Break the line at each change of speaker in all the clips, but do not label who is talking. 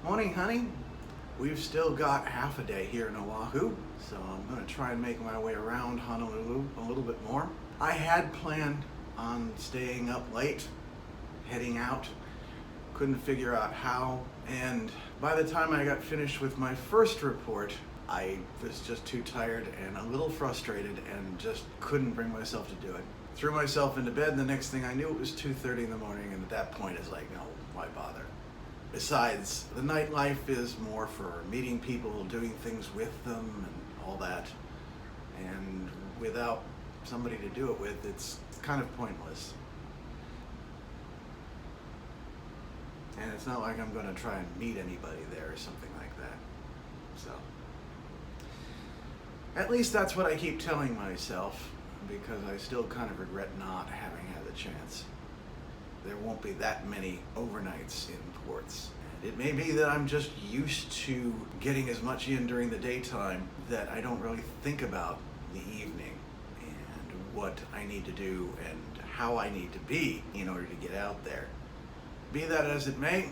Morning, honey. We've still got half a day here in Oahu, so I'm going to try and make my way around Honolulu a little bit more. I had planned on staying up late, heading out, couldn't figure out how, and by the time I got finished with my first report, I was just too tired and a little frustrated and just couldn't bring myself to do it. Threw myself into bed, and the next thing I knew it was 2:30 in the morning, and at that point it's like, no, why bother? Besides, the nightlife is more for meeting people, doing things with them, and all that. And without somebody to do it with, it's kind of pointless. And it's not like I'm going to try and meet anybody there or something like that. So, at least that's what I keep telling myself, because I still kind of regret not having had the chance. There won't be that many overnights in ports. And it may be that I'm just used to getting as much in during the daytime that I don't really think about the evening and what I need to do and how I need to be in order to get out there. Be that as it may,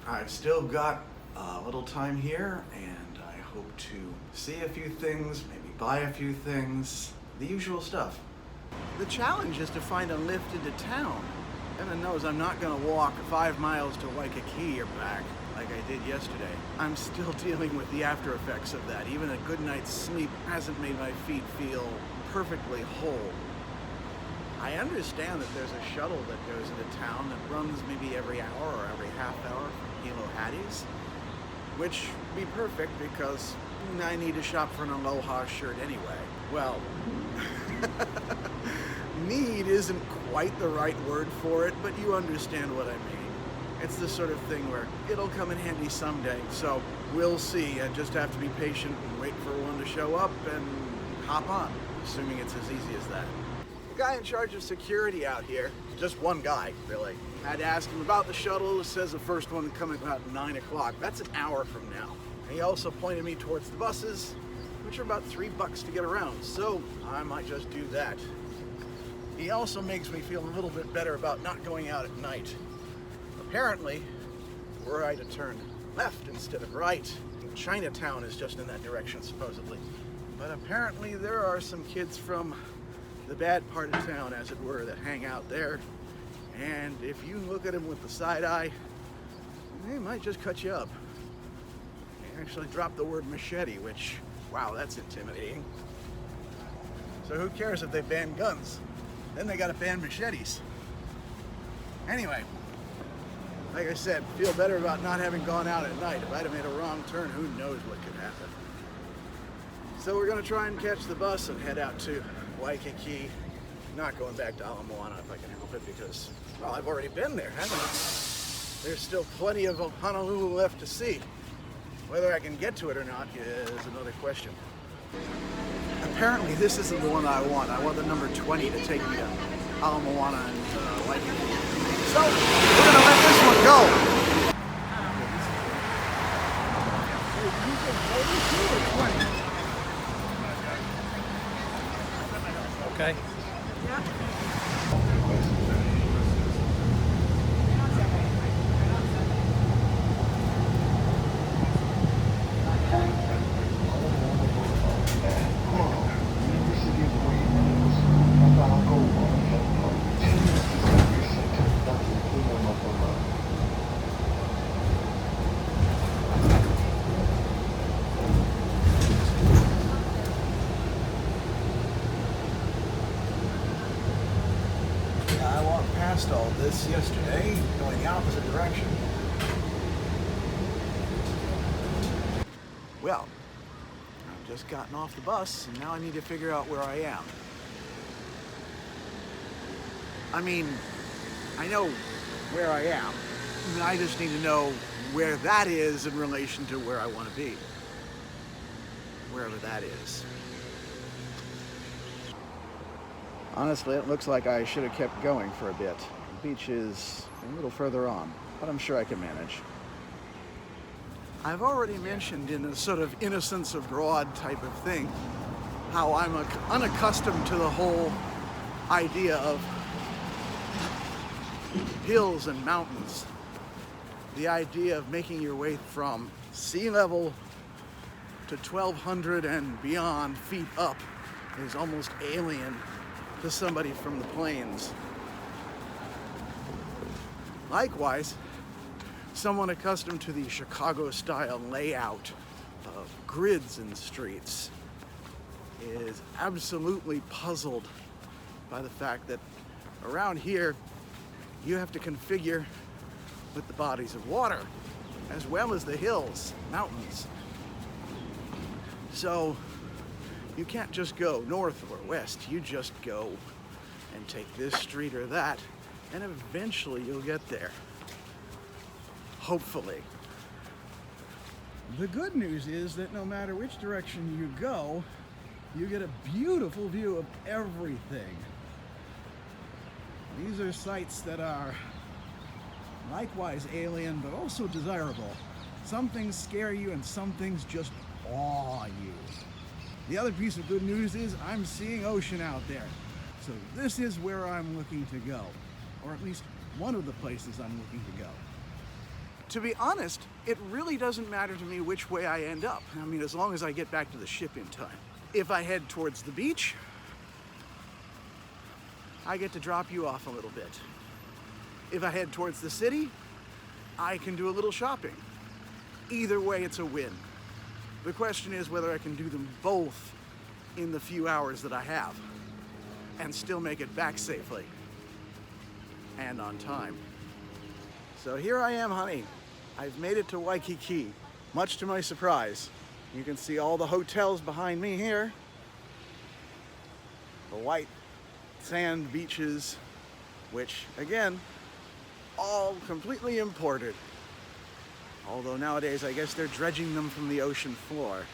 I've still got a little time here, and I hope to see a few things, maybe buy a few things, the usual stuff. The challenge is to find a lift into town. Heaven knows I'm not going to walk 5 miles to Waikiki or back like I did yesterday. I'm still dealing with the after effects of that. Even a good night's sleep hasn't made my feet feel perfectly whole. I understand that there's a shuttle that goes into town that runs maybe every hour or every half hour from Hilo Hattie's, which would be perfect because I need to shop for an Aloha shirt anyway. Well, need isn't quite the right word for it, but you understand what I mean. It's the sort of thing where it'll come in handy someday, so we'll see. I just have to be patient and wait for one to show up and hop on, assuming it's as easy as that. The guy in charge of security out here, just one guy, really. I had to ask him about the shuttle. It says the first one coming about 9 o'clock. That's an hour from now. And he also pointed me towards the buses, which are about $3 to get around, so I might just do that. He also makes me feel a little bit better about not going out at night. Apparently, were I to turn left instead of right, Chinatown is just in that direction, supposedly. But apparently there are some kids from the bad part of town, as it were, that hang out there. And if you look at them with the side eye, they might just cut you up. They actually dropped the word machete, which, wow, that's intimidating. So who cares if they ban guns? Then they gotta ban machetes. Anyway, like I said, feel better about not having gone out at night. If I'd have made a wrong turn, who knows what could happen. So we're gonna try and catch the bus and head out to Waikiki. Not going back to Moana if I can help it, because, well, I've already been there, haven't I? There's still plenty of Honolulu left to see. Whether I can get to it or not is another question. Apparently this isn't the one I want. I want the number 20 to take me to Moana and Waikiki. So, we're gonna let this one go.
Okay.
All this yesterday, going the opposite direction. Well, I've just gotten off the bus, and now I need to figure out where I am. I mean, I know where I am, and I just need to know where that is in relation to where I want to be. Wherever that is. Honestly, it looks like I should have kept going for a bit. The beach is a little further on, but I'm sure I can manage. I've already mentioned in a sort of innocence abroad type of thing how I'm unaccustomed to the whole idea of hills and mountains. the idea of making your way from sea level to 1,200 and beyond feet up is almost alien to somebody from the plains. Likewise, someone accustomed to the Chicago-style layout of grids and streets is absolutely puzzled by the fact that around here you have to configure with the bodies of water as well as the hills, mountains. So you can't just go north or west, you just go and take this street or that, and eventually you'll get there. Hopefully. The good news is that no matter which direction you go, you get a beautiful view of everything. These are sights that are likewise alien, but also desirable. Some things scare you and some things just awe you. The other piece of good news is I'm seeing ocean out there. So this is where I'm looking to go, or at least one of the places I'm looking to go. To be honest, it really doesn't matter to me which way I end up. I mean, as long as I get back to the ship in time. If I head towards the beach, I get to drop you off a little bit. If I head towards the city, I can do a little shopping. Either way, it's a win. The question is whether I can do them both in the few hours that I have and still make it back safely and on time. So here I am, honey. I've made it to Waikiki, much to my surprise. You can see all the hotels behind me here. The white sand beaches, which again, all completely imported. Although nowadays I guess they're dredging them from the ocean floor.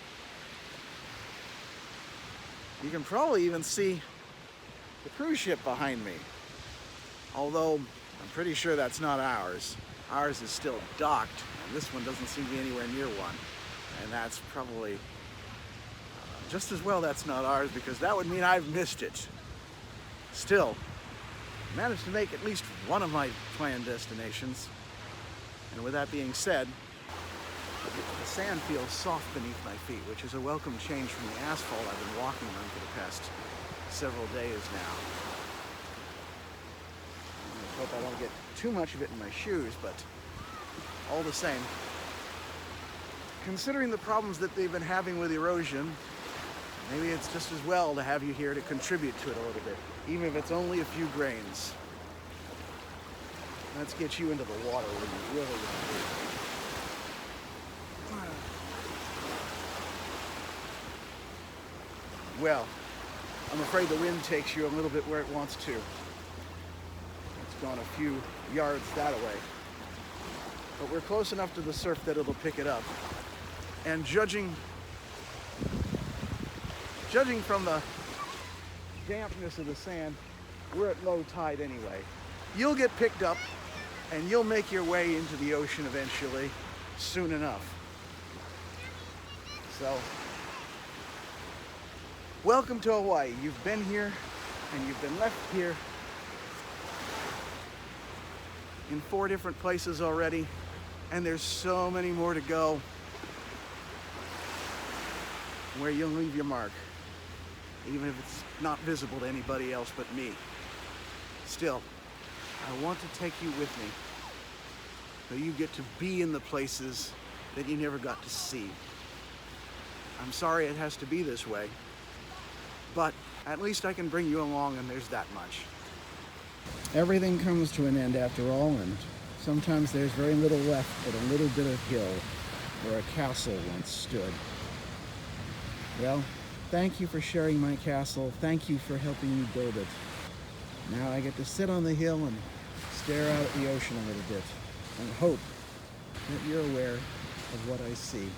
You can probably even see the cruise ship behind me. Although I'm pretty sure that's not ours. Ours is still docked, and this one doesn't seem to be anywhere near one. And that's probably just as well that's not ours, because that would mean I've missed it. Still, managed to make at least one of my planned destinations. And with that being said, the sand feels soft beneath my feet, which is a welcome change from the asphalt I've been walking on for the past several days now. I hope I don't get too much of it in my shoes, but all the same, considering the problems that they've been having with erosion, maybe it's just as well to have you here to contribute to it a little bit, even if it's only a few grains. Let's get you into the water where you really want to be. Well, I'm afraid the wind takes you a little bit where it wants to. It's gone a few yards that way. But we're close enough to the surf that it'll pick it up. And judging from the dampness of the sand, we're at low tide anyway. You'll get picked up and you'll make your way into the ocean eventually, soon enough. So, welcome to Hawaii. You've been here and you've been left here in 4 different places already, and there's so many more to go where you'll leave your mark, even if it's not visible to anybody else but me. Still, I want to take you with me so you get to be in the places that you never got to see. I'm sorry it has to be this way, but at least I can bring you along, and there's that much. Everything comes to an end after all, and sometimes there's very little left but a little bit of hill where a castle once stood. Well, thank you for sharing my castle. Thank you for helping me build it. Now I get to sit on the hill and stare out at the ocean a little bit and hope that you're aware of what I see.